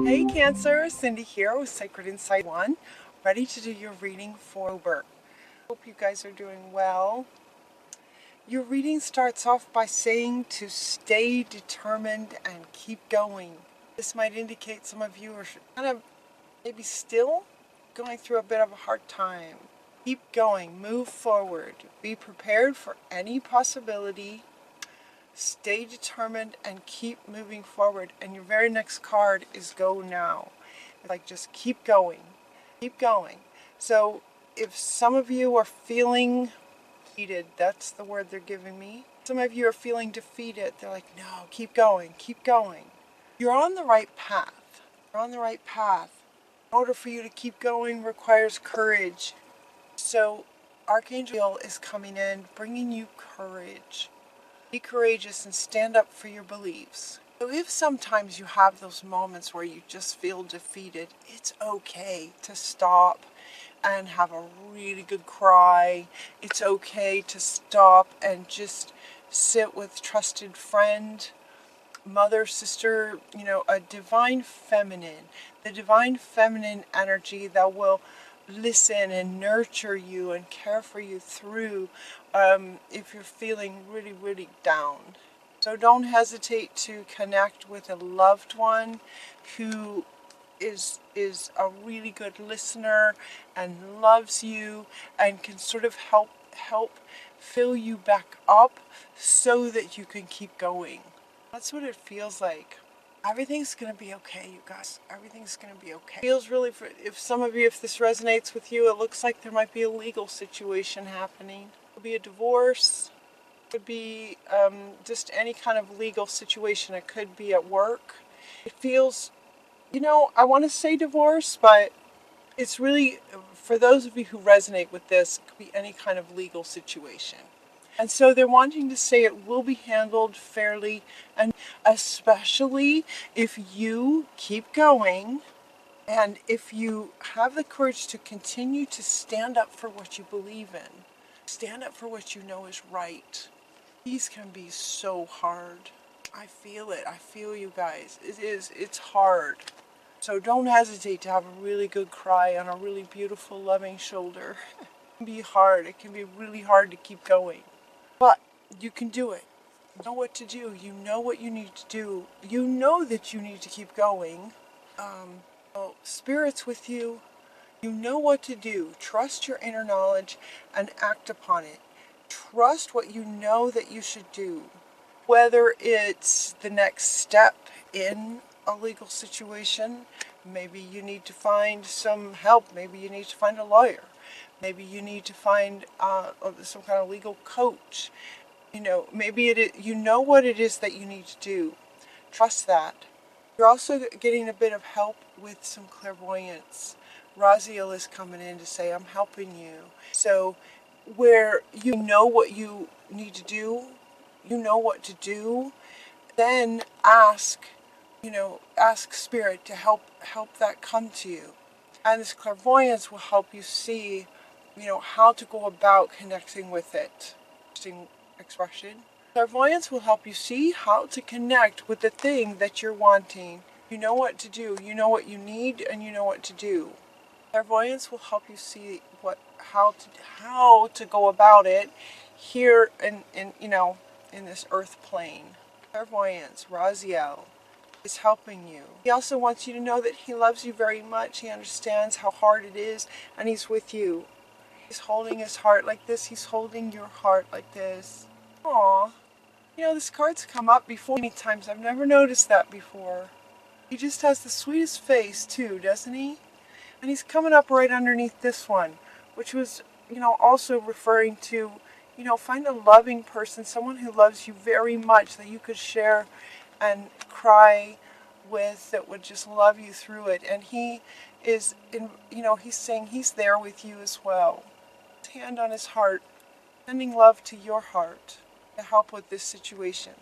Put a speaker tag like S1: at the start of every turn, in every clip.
S1: Hey Cancer, Cindy here with Sacred Insight 1, ready to do your reading for October. Hope you guys are doing well. Your reading starts off by saying to stay determined and keep going. This might indicate some of you are kind of maybe still going through a bit of a hard time. Keep going, move forward, be prepared for any possibility. Stay determined and keep moving forward. And your very next card is go now. Like just keep going. Keep going. So if some of you are feeling defeated, that's the word they're giving me. Some of you are feeling defeated. They're like, no, keep going, keep going. You're on the right path. You're on the right path. In order for you to keep going requires courage. So Archangel is coming in, bringing you courage. Be courageous and stand up for your beliefs. So if sometimes you have those moments where you just feel defeated, it's okay to stop and have a really good cry. It's okay to stop and just sit with trusted friend, mother, sister, a divine feminine. The divine feminine energy that will listen and nurture you and care for you through if you're feeling really, really down. So don't hesitate to connect with a loved one who is a really good listener and loves you and can sort of help fill you back up so that you can keep going. That's what it feels like. Everything's going to be okay, you guys. Everything's going to be okay. It feels really, if some of you, if this resonates with you, it looks like there might be a legal situation happening. It could be a divorce. It could be just any kind of legal situation. It could be at work. It feels, I want to say divorce, but it's really, for those of you who resonate with this, it could be any kind of legal situation. And so they're wanting to say it will be handled fairly, and especially if you keep going and if you have the courage to continue to stand up for what you believe in, stand up for what you know is right. These can be so hard. I feel it. I feel you guys. It's hard. So don't hesitate to have a really good cry on a really beautiful, loving shoulder. It can be hard. It can be really hard to keep going. But you can do it. You know what to do. You know what you need to do. You know that you need to keep going. Spirit's with you. You know what to do. Trust your inner knowledge and act upon it. Trust what you know that you should do. Whether it's the next step in a legal situation, maybe you need to find some help. Maybe you need to find a lawyer. Maybe you need to find some kind of legal coach. Maybe you know what it is that you need to do. Trust that. You're also getting a bit of help with some clairvoyance. Raziel is coming in to say, I'm helping you. So where you know what you need to do, you know what to do, then ask Spirit to help that come to you. And this clairvoyance will help you see how to go about connecting with it. Interesting expression. Clairvoyance will help you see how to connect with the thing that you're wanting. You know what to do. You know what you need, and you know what to do. Clairvoyance will help you see how to go about it here in this earth plane. Clairvoyance, Raziel, is helping you. He also wants you to know that he loves you very much. He understands how hard it is, and he's with you. He's holding his heart like this. He's holding your heart like this. Aww. This card's come up before many times. I've never noticed that before. He just has the sweetest face too, doesn't he? And he's coming up right underneath this one, which was, also referring to, find a loving person, someone who loves you very much that you could share and cry with, that would just love you through it. And he is, he's saying he's there with you as well. His hand on his heart, sending love to your heart to help with this situation.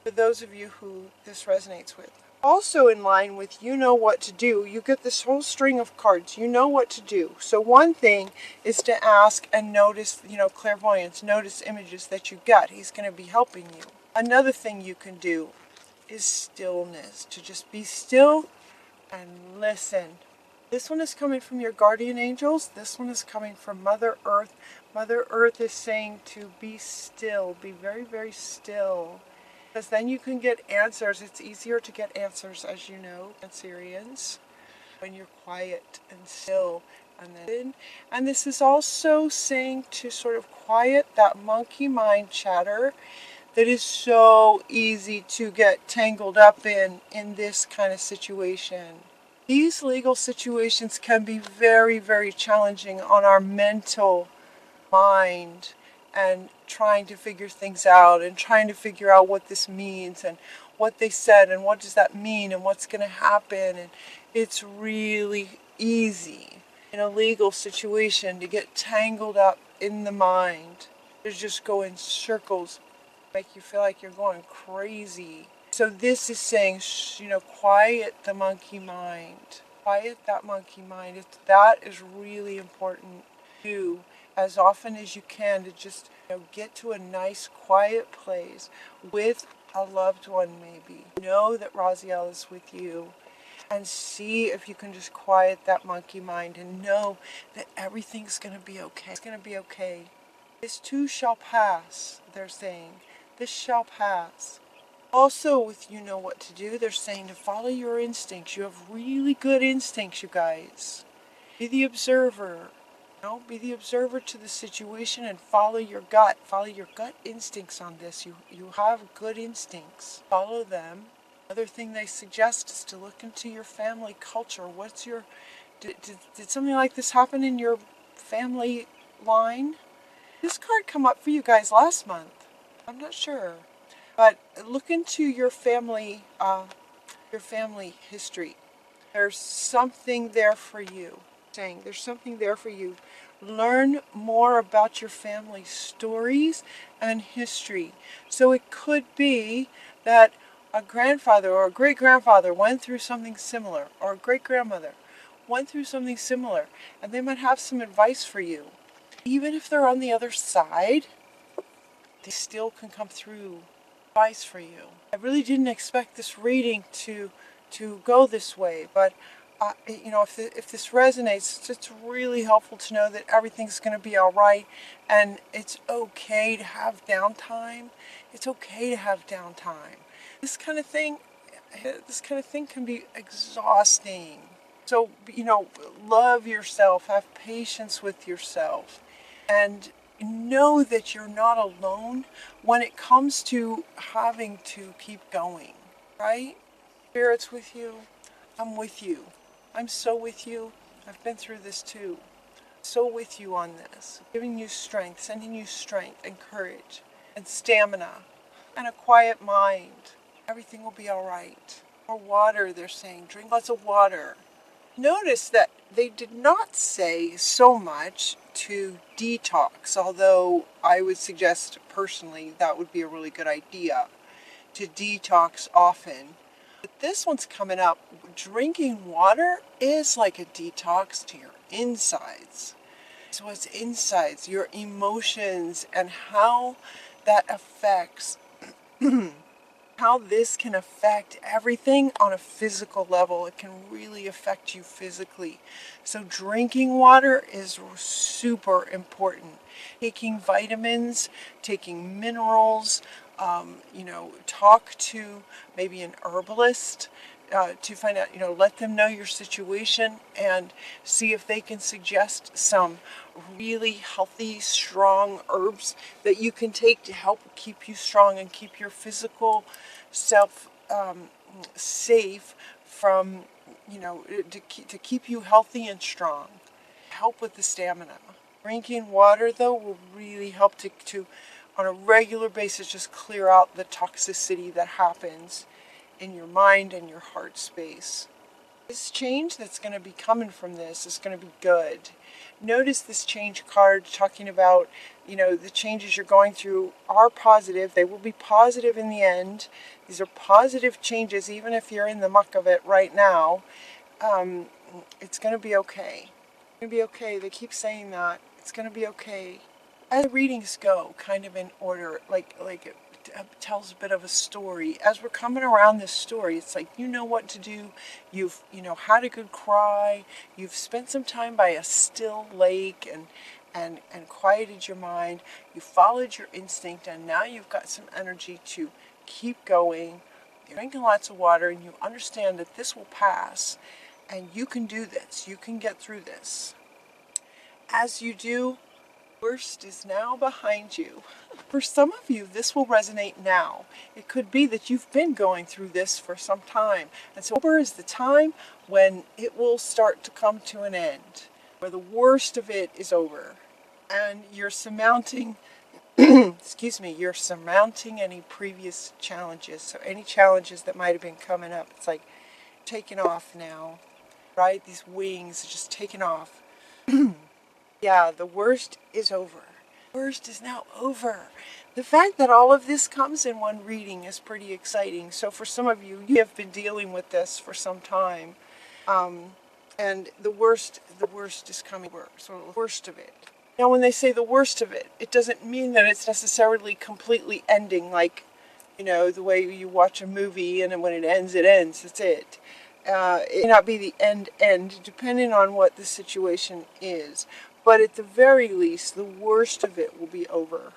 S1: For those of you who this resonates with. Also in line with you know what to do, you get this whole string of cards. You know what to do. So one thing is to ask and notice, clairvoyance, notice images that you get. He's going to be helping you. Another thing you can do is stillness, to just be still and listen. This one is coming from your guardian angels. This one is coming from Mother Earth. Mother Earth is saying to be still, be very, very still. Because then you can get answers. It's easier to get answers, as you know, Cancerians, when you're quiet and still. And this is also saying to sort of quiet that monkey mind chatter that is so easy to get tangled up in this kind of situation. These legal situations can be very, very challenging on our mental mind and trying to figure things out and trying to figure out what this means and what they said and what does that mean and what's going to happen. And it's really easy in a legal situation to get tangled up in the mind, to just go in circles, make you feel like you're going crazy. So this is saying, quiet the monkey mind. Quiet that monkey mind. That is really important to do as often as you can, to just get to a nice quiet place with a loved one maybe. Know that Raziel is with you. And see if you can just quiet that monkey mind and know that everything's going to be okay. It's going to be okay. This too shall pass, they're saying. This shall pass. Also, with you know what to do, they're saying to follow your instincts. You have really good instincts, you guys. Be the observer. Be the observer to the situation and follow your gut. Follow your gut instincts on this. You have good instincts. Follow them. Another thing they suggest is to look into your family culture. Did something like this happen in your family line? This card come up for you guys last month. I'm not sure. But look into your family history. There's something there for you. There's something there for you. Learn more about your family stories and history. So it could be that a grandfather or a great-grandfather went through something similar, or a great-grandmother went through something similar, and they might have some advice for you. Even if they're on the other side, they still can come through advice for you. I really didn't expect this reading to go this way, but if this resonates, it's really helpful to know that everything's going to be all right, and it's okay to have downtime. It's okay to have downtime. This kind of thing can be exhausting. So, love yourself, have patience with yourself, and know that you're not alone when it comes to having to keep going, right? Spirit's with you. I'm with you. I'm so with you. I've been through this too. So with you on this. Giving you strength, sending you strength and courage and stamina and a quiet mind. Everything will be all right. Or water, they're saying. Drink lots of water. Notice that they did not say so much to detox, although I would suggest personally that would be a really good idea, to detox often. But this one's coming up. Drinking water is like a detox to your insides. So it's insides, your emotions, and how that affects how this can affect everything on a physical level. It can really affect you physically. So drinking water is super important. Taking vitamins, taking minerals, talk to maybe an herbalist to find out, let them know your situation and see if they can suggest some really healthy, strong herbs that you can take to help keep you strong and keep your physical self safe from, to keep you healthy and strong. Help with the stamina. Drinking water, though, will really help to on a regular basis, just clear out the toxicity that happens in your mind and your heart space. This change that's going to be coming from this is going to be good. Notice this change card talking about, the changes you're going through are positive. They will be positive in the end. These are positive changes, even if you're in the muck of it right now. It's going to be okay. It's going to be okay. They keep saying that. It's going to be okay. As the readings go, kind of in order, like tells a bit of a story. As we're coming around this story, it's like you know what to do. You've had a good cry. You've spent some time by a still lake and quieted your mind. You followed your instinct, and now you've got some energy to keep going. You're drinking lots of water, and you understand that this will pass, and you can do this. You can get through this. As you do, worst is now behind you. For some of you, this will resonate now. It could be that you've been going through this for some time. And so October is the time when it will start to come to an end, where the worst of it is over. And you're surmounting, you're surmounting any previous challenges. So any challenges that might have been coming up, it's like taking off now, right? These wings are just taking off. Yeah, the worst is over. The worst is now over. The fact that all of this comes in one reading is pretty exciting. So for some of you, you have been dealing with this for some time. And the worst is coming over. So the worst of it. Now when they say the worst of it, it doesn't mean that it's necessarily completely ending like, the way you watch a movie and then when it ends, that's it. It may not be the end, depending on what the situation is. But at the very least, the worst of it will be over.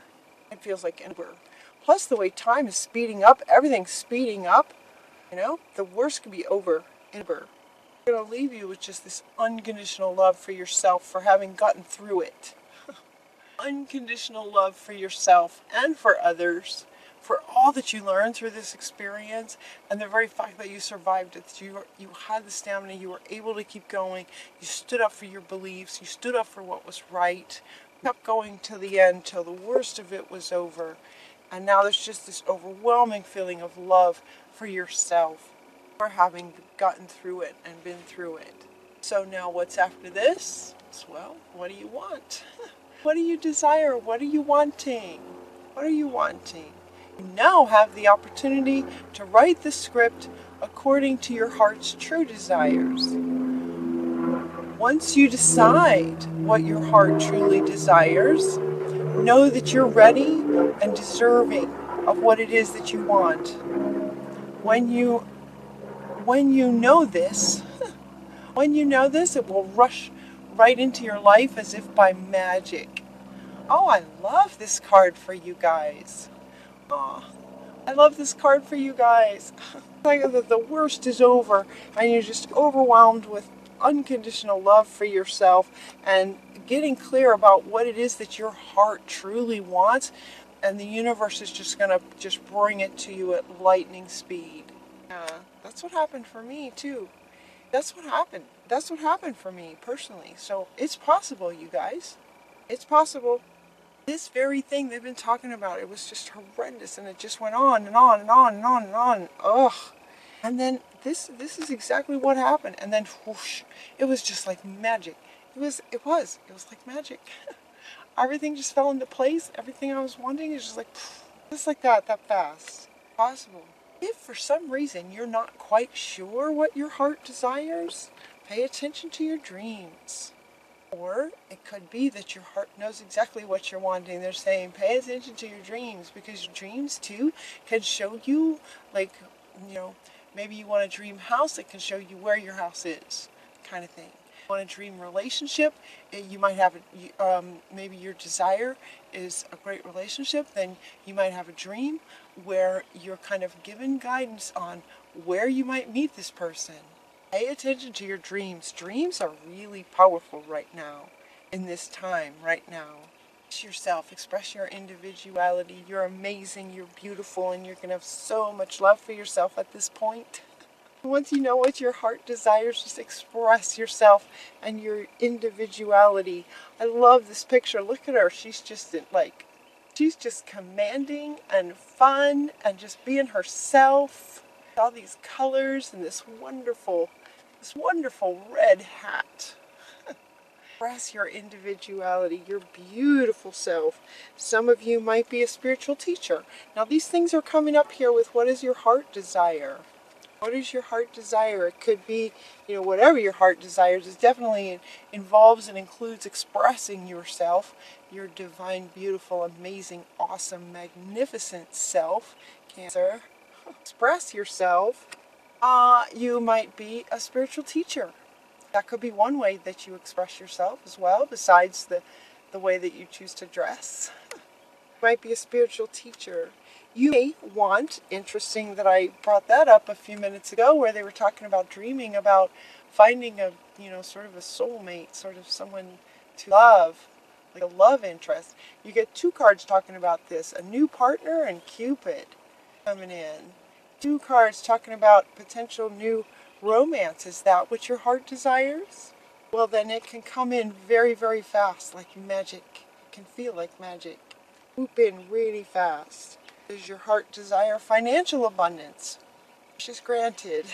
S1: It feels like over. Plus the way time is speeding up, everything's speeding up, the worst could be over. I'm going to leave you with just this unconditional love for yourself for having gotten through it. Unconditional love for yourself and for others, for all that you learned through this experience, and the very fact that you survived it, that you had the stamina, you were able to keep going, you stood up for your beliefs, you stood up for what was right, you kept going to the end till the worst of it was over, and now there's just this overwhelming feeling of love for yourself, for having gotten through it and been through it. So now what's after this? Well, what do you want? What do you desire? What are you wanting? What are you wanting? You now have the opportunity to write the script according to your heart's true desires. Once you decide what your heart truly desires, know that you're ready and deserving of what it is that you want. When you know this, it will rush right into your life as if by magic. Oh, I love this card for you guys. Oh, I love this card for you guys. Like the worst is over and you're just overwhelmed with unconditional love for yourself and getting clear about what it is that your heart truly wants, and the universe is just going to bring it to you at lightning speed. That's what happened for me too. That's what happened for me personally. So it's possible, you guys. It's possible. This very thing they've been talking about, it was just horrendous, and it just went on and on and on and on and on. Ugh. And then this is exactly what happened. And then whoosh, it was just like magic. It was like magic. Everything just fell into place. Everything I was wanting is just like that fast. Possible. If for some reason you're not quite sure what your heart desires, pay attention to your dreams. Or it could be that your heart knows exactly what you're wanting. They're saying pay attention to your dreams, because your dreams too can show you, like, maybe you want a dream house, it can show you where your house is, kind of thing. You want a dream relationship, you might have maybe your desire is a great relationship, then you might have a dream where you're kind of given guidance on where you might meet this person. Pay attention to your dreams. Dreams are really powerful right now, in this time, right now. Express yourself, express your individuality. You're amazing, you're beautiful, and you're going to have so much love for yourself at this point. Once you know what your heart desires, just express yourself and your individuality. I love this picture. Look at her. She's just commanding and fun and just being herself. All these colors and this wonderful red hat. Express your individuality, your beautiful self. Some of you might be a spiritual teacher. Now these things are coming up here with what is your heart desire. What is your heart desire? It could be, whatever your heart desires. It definitely involves and includes expressing yourself, your divine, beautiful, amazing, awesome, magnificent self. Cancer. Express yourself. You might be a spiritual teacher. That could be one way that you express yourself as well, besides the way that you choose to dress. You might be a spiritual teacher. You may want, interesting that I brought that up a few minutes ago, where they were talking about dreaming about finding a, sort of a soulmate, sort of someone to love, like a love interest. You get two cards talking about this, a new partner and Cupid coming in. Two cards talking about potential new romance. Is that what your heart desires? Well, then it can come in very, very fast, like magic. It can feel like magic. Swoop in really fast. Does your heart desire financial abundance? She's granted.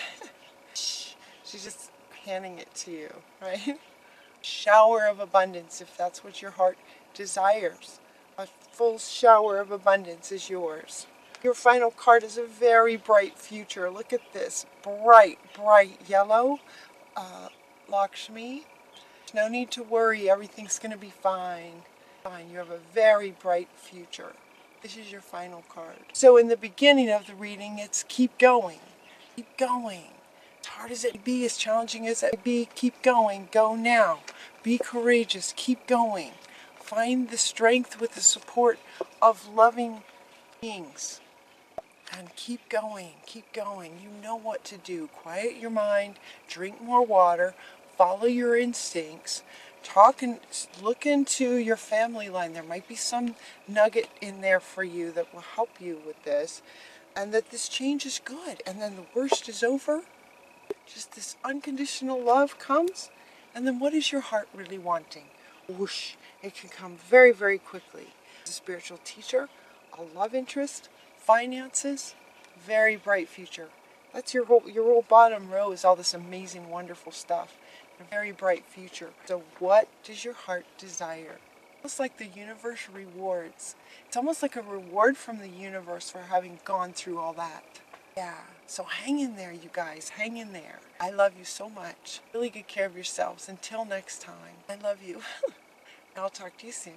S1: She's just handing it to you, right? Shower of abundance, if that's what your heart desires. A full shower of abundance is yours. Your final card is a very bright future. Look at this. Bright, bright yellow. Lakshmi. No need to worry. Everything's going to be fine. Fine. You have a very bright future. This is your final card. So in the beginning of the reading, it's keep going. Keep going. As hard as it may be, as challenging as it may be, keep going. Go now. Be courageous. Keep going. Find the strength with the support of loving beings. And keep going. Keep going. You know what to do. Quiet your mind. Drink more water. Follow your instincts. Talk and look into your family line. There might be some nugget in there for you that will help you with this, and that this change is good. And then the worst is over. Just this unconditional love comes. And then what is your heart really wanting? Whoosh. It can come very, very quickly. As a spiritual teacher, a love interest, finances, very bright future. That's your whole bottom row is all this amazing, wonderful stuff. A very bright future. So what does your heart desire? Almost like the universe rewards. It's almost like a reward from the universe for having gone through all that. Yeah, so hang in there, you guys. Hang in there. I love you so much. Really good care of yourselves. Until next time, I love you. I'll talk to you soon.